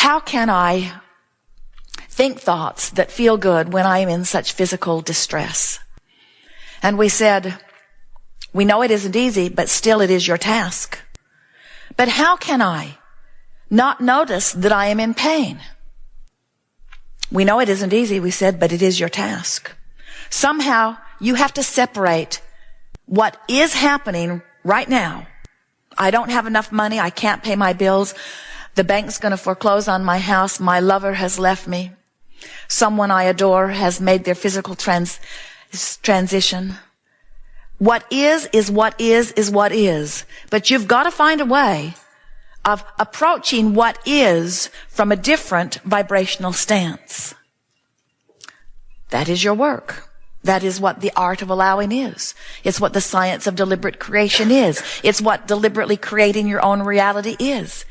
how can I think thoughts that feel good when I am in such physical distress? And we said, we know it isn't easy, but still it is your task. But how can I not notice that I am in pain? We know it isn't easy, we said, but it is your task. Somehow you have to separate what is happening right now. I don't have enough money. I can't pay my bills. The bank's going to foreclose on my house. My lover has left me. Someone I adore has made their physical transition. What is what is what is. But you've got to find a way of approaching what is from a different vibrational stance. That is your work. That is what the art of allowing is. It's what the science of deliberate creation is. It's what deliberately creating your own reality is.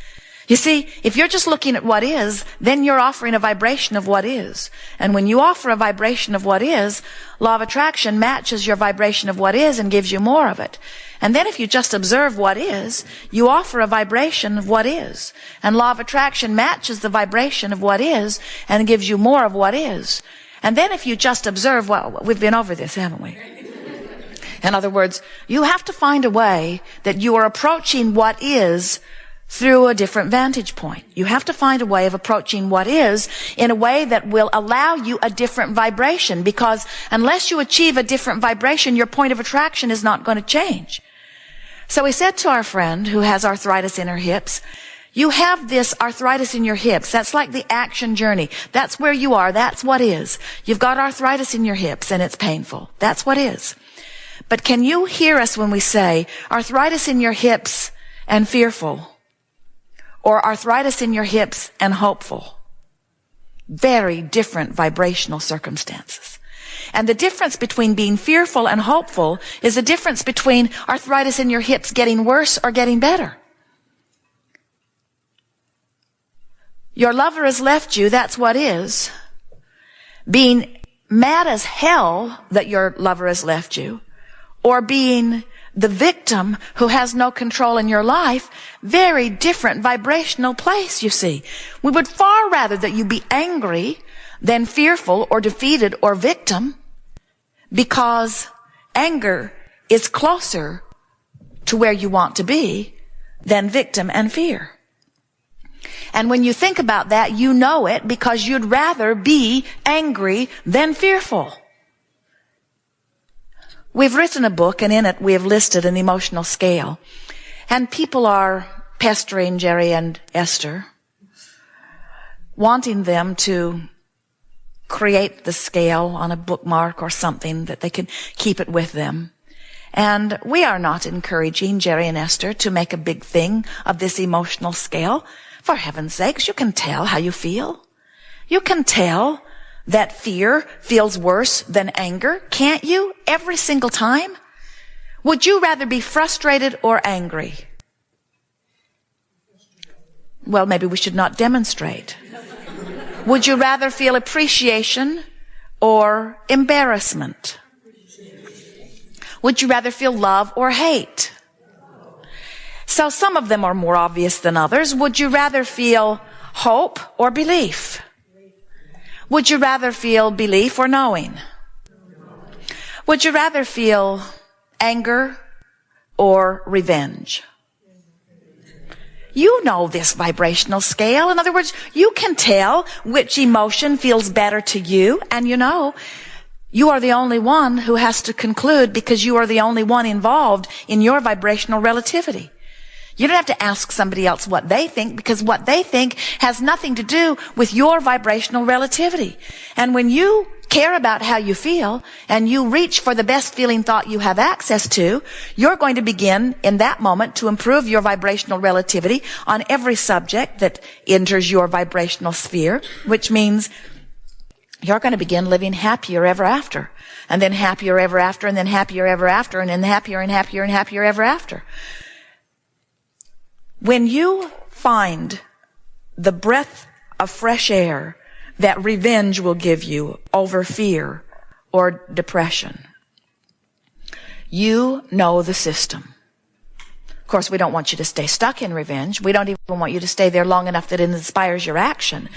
You see, if you're just looking at what is, then you're offering a vibration of what is. And when you offer a vibration of what is, law of attraction matches your vibration of what is and gives you more of it. And then if you just observe what is, you offer a vibration of what is. And law of attraction matches the vibration of what is and gives you more of what is. And then if you just observe, well, we've been over this, haven't we? In other words, you have to find a way that you are approaching what is through a different vantage point. You have to find a way of approaching what is in a way that will allow you a different vibration, because unless you achieve a different vibration, your point of attraction is not going to change. So we said to our friend who has arthritis in her hips, you have this arthritis in your hips. That's like the action journey. That's where you are. That's what is. You've got arthritis in your hips and it's painful. That's what is. But can you hear us when we say arthritis in your hips and fearful? Or arthritis in your hips and hopeful? Very different vibrational circumstances. And the difference between being fearful and hopeful is the difference between arthritis in your hips getting worse or getting better. Your lover has left you, that's what is. Being mad as hell that your lover has left you, or being the victim who has no control in your life, very different vibrational place, you see. We would far rather that you be angry than fearful or defeated or victim, because anger is closer to where you want to be than victim and fear. And when you think about that, you know it, because you'd rather be angry than fearful. We've written a book, and in it we have listed an emotional scale. And people are pestering Jerry and Esther, wanting them to create the scale on a bookmark or something that they can keep it with them. And we are not encouraging Jerry and Esther to make a big thing of this emotional scale. For heaven's sakes, you can tell how you feel. You can tell that fear feels worse than anger, can't you? Every single time. Would you rather be frustrated or angry? Well, maybe we should not demonstrate. Would you rather feel appreciation or embarrassment? Would you rather feel love or hate? So some of them are more obvious than others. Would you rather feel hope or belief? Would you rather feel belief or knowing? Would you rather feel anger or revenge? You know this vibrational scale. In other words, you can tell which emotion feels better to you, and you know, you are the only one who has to conclude, because you are the only one involved in your vibrational relativity. You don't have to ask somebody else what they think, because what they think has nothing to do with your vibrational relativity. And when you care about how you feel and you reach for the best feeling thought you have access to, you're going to begin in that moment to improve your vibrational relativity on every subject that enters your vibrational sphere, which means you're going to begin living happier ever after, and then happier ever after, and then happier ever after, and then happier and happier and happier ever after. When you find the breath of fresh air that revenge will give you over fear or depression, you know the system. Of course, we don't want you to stay stuck in revenge. We don't even want you to stay there long enough that it inspires your action.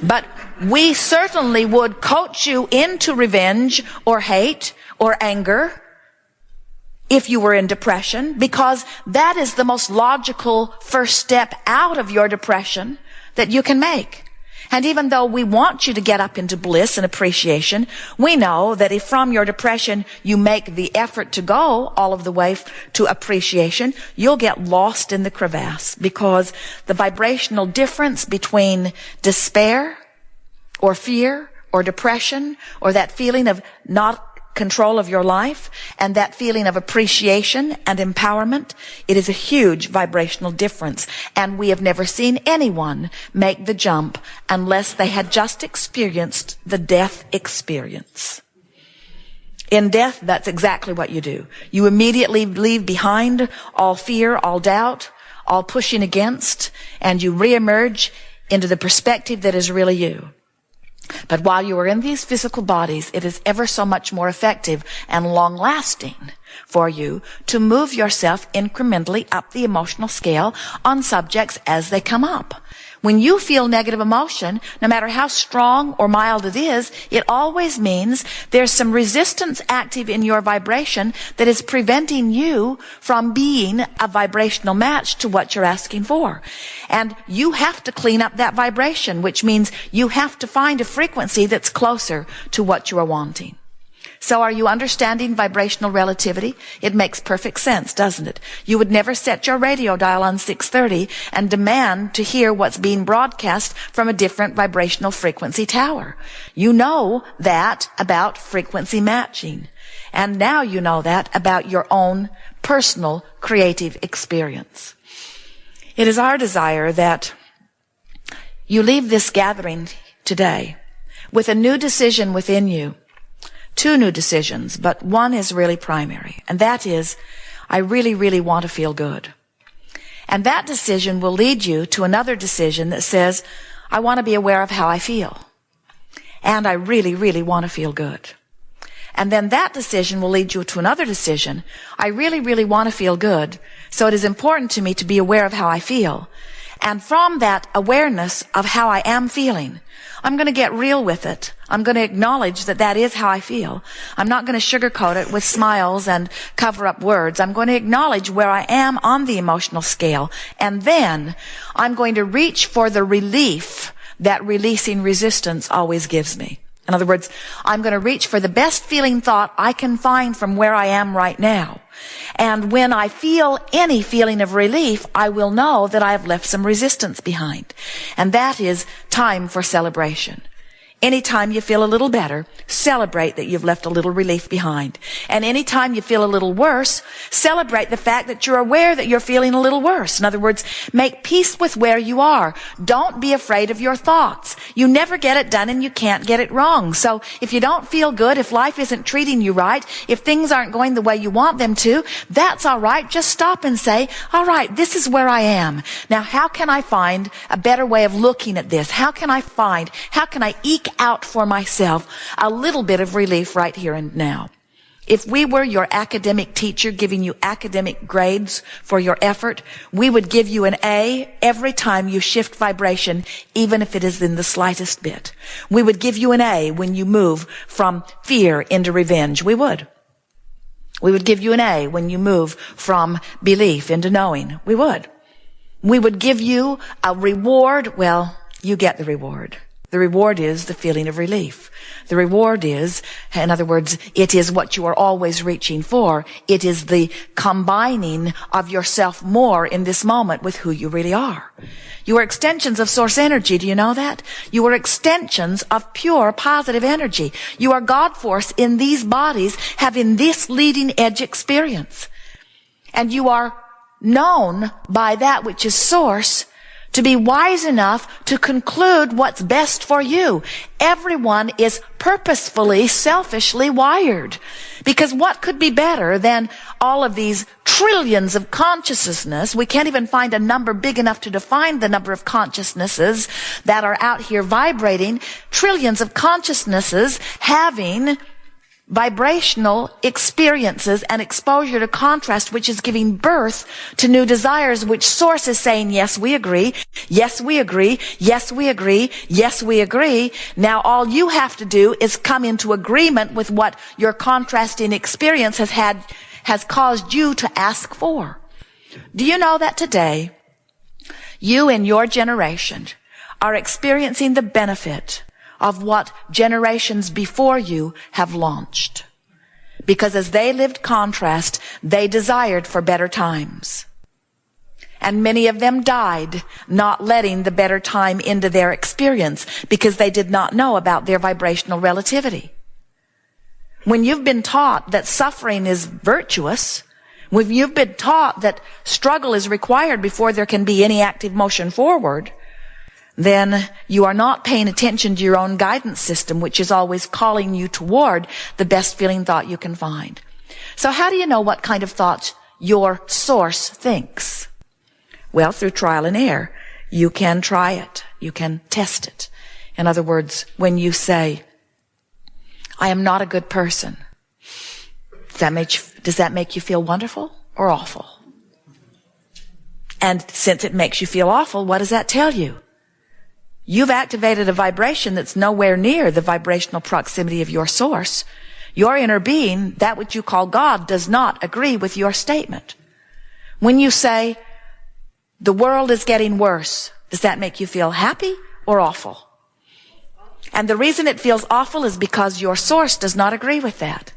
But we certainly would coach you into revenge or hate or anger if you were in depression, because that is the most logical first step out of your depression that you can make. And even though we want you to get up into bliss and appreciation, we know that if from your depression you make the effort to go all of the way to appreciation, you'll get lost in the crevasse, because the vibrational difference between despair or fear or depression or that feeling of not control of your life and that feeling of appreciation and empowerment, it is a huge vibrational difference. And we have never seen anyone make the jump unless they had just experienced the death experience. In death, that's exactly what you do. You immediately leave behind all fear, all doubt, all pushing against, and you reemerge into the perspective that is really you. But while you are in these physical bodies, it is ever so much more effective and long-lasting for you to move yourself incrementally up the emotional scale on subjects as they come up. When you feel negative emotion, no matter how strong or mild it is, it always means there's some resistance active in your vibration that is preventing you from being a vibrational match to what you're asking for. And you have to clean up that vibration, which means you have to find a frequency that's closer to what you are wanting. So are you understanding vibrational relativity? It makes perfect sense, doesn't it? You would never set your radio dial on 630 and demand to hear what's being broadcast from a different vibrational frequency tower. You know that about frequency matching. And now you know that about your own personal creative experience. It is our desire that you leave this gathering today with a new decision within you. Two new decisions, but one is really primary, and that is, I really, really want to feel good. And that decision will lead you to another decision that says, I want to be aware of how I feel. And I really, really want to feel good. And then that decision will lead you to another decision. I really, really want to feel good, so it is important to me to be aware of how I feel. And from that awareness of how I am feeling, I'm going to get real with it. I'm going to acknowledge that that is how I feel. I'm not going to sugarcoat it with smiles and cover up words. I'm going to acknowledge where I am on the emotional scale. And then I'm going to reach for the relief that releasing resistance always gives me. In other words, I'm going to reach for the best feeling thought I can find from where I am right now. And when I feel any feeling of relief, I will know that I have left some resistance behind. And that is time for celebration. Anytime you feel a little better, celebrate that you've left a little relief behind. And anytime you feel a little worse, celebrate the fact that you're aware that you're feeling a little worse. In other words, make peace with where you are. Don't be afraid of your thoughts. You never get it done and you can't get it wrong. So if you don't feel good, if life isn't treating you right, if things aren't going the way you want them to, that's all right. Just stop and say, all right, this is where I am. Now, how can I find a better way of looking at this? How can I eke out for myself a little bit of relief right here and now? If we were your academic teacher giving you academic grades for your effort, we would give you an A every time you shift vibration, even if it is in the slightest bit. We would give you an A when you move from fear into revenge. We would. We would give you an A when you move from belief into knowing. We would. We would give you a reward. Well, you get the reward. The reward is the feeling of relief. The reward is, in other words, it is what you are always reaching for. It is the combining of yourself more in this moment with who you really are. You are extensions of source energy. Do you know that? You are extensions of pure positive energy. You are God force in these bodies having this leading edge experience. And you are known by that which is source to be wise enough to conclude what's best for you. Everyone is purposefully, selfishly wired. Because what could be better than all of these trillions of consciousness? We can't even find a number big enough to define the number of consciousnesses that are out here vibrating. Trillions of consciousnesses having vibrational experiences and exposure to contrast, which is giving birth to new desires, which source is saying, yes, we agree. Yes, we agree. Yes, we agree. Yes, we agree. Now all you have to do is come into agreement with what your contrasting experience has caused you to ask for. Do you know that today, you in your generation are experiencing the benefit of what generations before you have launched? Because as they lived contrast, they desired for better times. And many of them died not letting the better time into their experience because they did not know about their vibrational relativity. When you've been taught that suffering is virtuous, when you've been taught that struggle is required before there can be any active motion forward, then you are not paying attention to your own guidance system, which is always calling you toward the best feeling thought you can find. So how do you know what kind of thoughts your source thinks? Well, through trial and error. You can try it. You can test it. In other words, when you say, I am not a good person, does that make you feel wonderful or awful? And since it makes you feel awful, what does that tell you? You've activated a vibration that's nowhere near the vibrational proximity of your source. Your inner being, that which you call God, does not agree with your statement. When you say, the world is getting worse, does that make you feel happy or awful? And the reason it feels awful is because your source does not agree with that.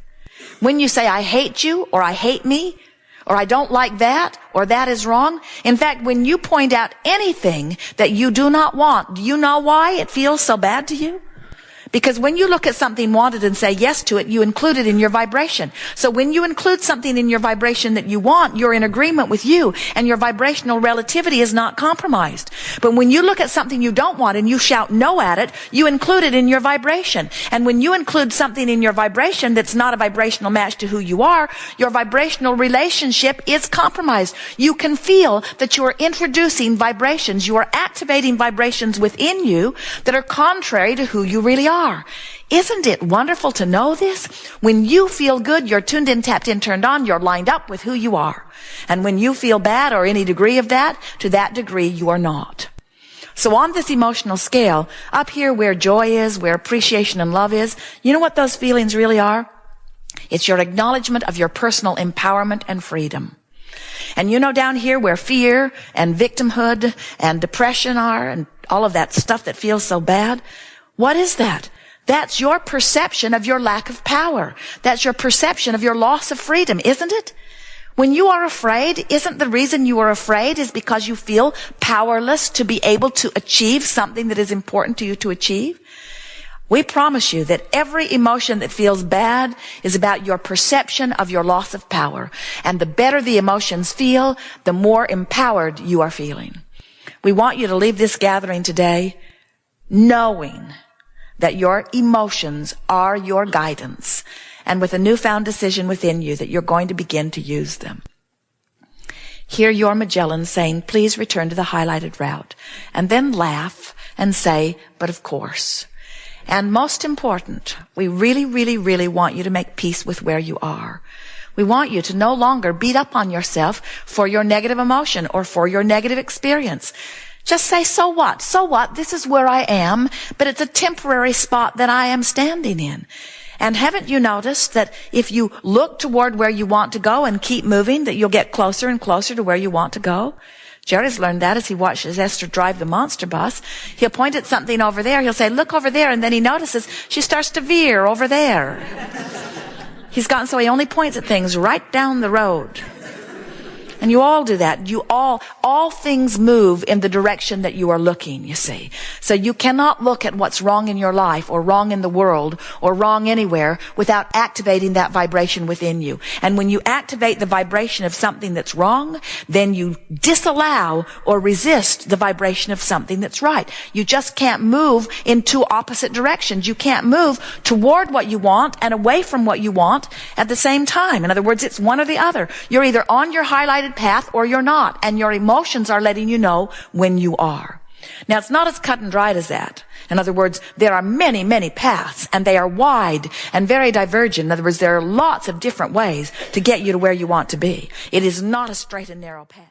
When you say, I hate you, or I hate me, or I don't like that, or that is wrong. In fact, when you point out anything that you do not want, do you know why it feels so bad to you? Because when you look at something wanted and say yes to it, you include it in your vibration. So when you include something in your vibration that you want, you're in agreement with you, and your vibrational relativity is not compromised. But when you look at something you don't want and you shout no at it, you include it in your vibration. And when you include something in your vibration that's not a vibrational match to who you are, your vibrational relationship is compromised. You can feel that you are introducing vibrations, you are activating vibrations within you that are contrary to who you really are. Isn't it wonderful to know this? When you feel good, you're tuned in, tapped in, turned on, you're lined up with who you are. And when you feel bad or any degree of that, to that degree you are not. So on this emotional scale, up here where joy is, where appreciation and love is, you know what those feelings really are? It's your acknowledgement of your personal empowerment and freedom. And you know down here where fear and victimhood and depression are and all of that stuff that feels so bad, what is that? That's your perception of your lack of power. That's your perception of your loss of freedom, isn't it? When you are afraid, isn't the reason you are afraid is because you feel powerless to be able to achieve something that is important to you to achieve? We promise you that every emotion that feels bad is about your perception of your loss of power. And the better the emotions feel, the more empowered you are feeling. We want you to leave this gathering today knowing that your emotions are your guidance, and with a newfound decision within you that you're going to begin to use them. Hear your Magellan saying, please return to the highlighted route, and then laugh and say, but of course. And most important, we really, really, really want you to make peace with where you are. We want you to no longer beat up on yourself for your negative emotion or for your negative experience. Just say, so what? So what? This is where I am, but it's a temporary spot that I am standing in. And haven't you noticed that if you look toward where you want to go and keep moving, that you'll get closer and closer to where you want to go? Jerry's learned that as he watches Esther drive the monster bus. He'll point at something over there. He'll say, look over there. And then he notices she starts to veer over there. He's gotten so he only points at things right down the road. And you all do that. You all things move in the direction that you are looking, you see. So you cannot look at what's wrong in your life or wrong in the world or wrong anywhere without activating that vibration within you. And when you activate the vibration of something that's wrong, then you disallow or resist the vibration of something that's right. You just can't move in two opposite directions. You can't move toward what you want and away from what you want at the same time. In other words, it's one or the other. You're either on your highlighted path or you're not, and your emotions are letting you know when you are. Now, it's not as cut and dried as that. In other words, there are many, many paths, and they are wide and very divergent. In other words, there are lots of different ways to get you to where you want to be. It is not a straight and narrow path.